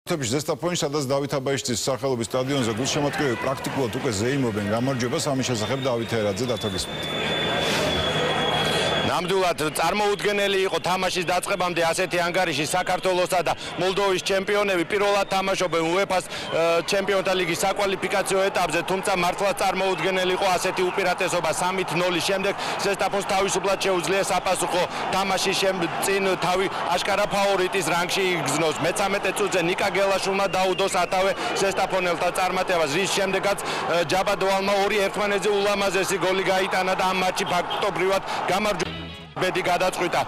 ზესტაფონი, სადაც დავით აბაშიძის სახელობის სტადიონზე გულშემატკივრები პრაქტიკულად უკვე ზეიმობენ გამარჯვებას, ამის შესახებ დავით ერაძე დათოგისმით. ნამდვილად წარმოუდგენელი იყო თამაშის დაწყებამდე ასეთი ანგარიში საქართველოსა და მოლდოვის ჩემპიონები პირველად თამაშობენ UEFA-ს ჩემპიონთა ლიგის საკვალიფიკაციო ეტაპზე, თუმცა მართლაც წარმოუდგენელი იყო ასეთი უპირატესობა 3-0 შემდეგ ზესტაფონს თავისუფლად შეუძლია საპასუხო თამაშის წინ თავი აშკარა ფავორიტის რანგში იგრძნოს. მე-13 წუთზე ნიკა გელაშვილმა დაუდო სათავე ზესტაფონელთა წარმატებას, რის შემდეგაც ჯაბადოვალმა ორი ერთმანეთზე ულამაზესი გოლი გაიტანა და ამ მატჩი ფაქტობრივად გამარჯვება ბედი გადაწყვიტა.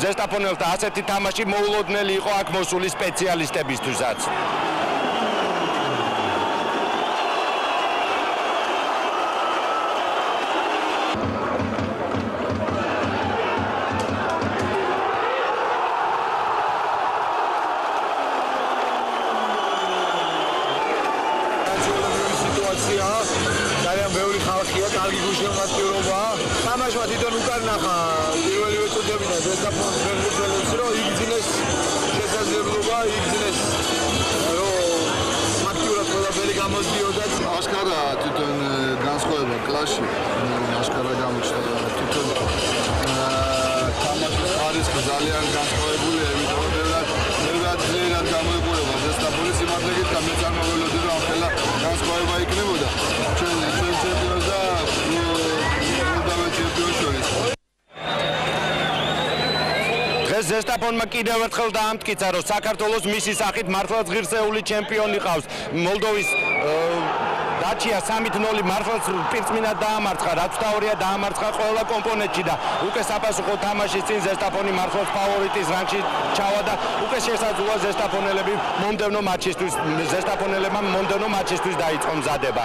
ზესტაფონელთა ასეთი თამაში მოულოდნელი იყო აქ მოსული სპეციალისტებისთვისაც. ძალიან ბევრი ხალხია, კარგი გულშემატკივრობა. თამაშმა თვითონ უკან ნახა პირველივე წუთებიდან ზესტაფონის ფეხბურთელებს, რომ იგრძნეს შესაძლებლობა, იგრძნეს რომ აქტიურად ყველაფერი გამოსდიოდა. აშკარა თვითონ განსხვავება კლასში, აშკარა გამოჩნდა თვითონ თამაშის ხარისხი ძალიან განსხვავებულია, იმიტომ რომ ბევრად გამოიყურება ზესტაფონის სიმართლე გითხრა, მე წარმოველოდი რომ ახლა განსხვავება იქნებოდა. ჩვენ ჩემპიონს და მოლდოვის ჩემპიონს შორის. დღეს ზესტაფონმა კიდევ ერთხელ დაამტკიცა, რომ საქართველოს მისი სახით მართლაც ღირსეული ჩემპიონი ყავს. მოლდოვის დაჩია 3-0 მართლაც პირწმინად დაამარცხა, რაც თავია დაამარცხა ყველა კომპონენტში და უკვე საპასუხო თამაშის წინ ზესტაფონი მართლაც ფავორიტის რანგში ჩავა და უკვე შესაძლოა ზესტაფონელებმა მომდევნო მატჩისთვის დაიწყო მზადება.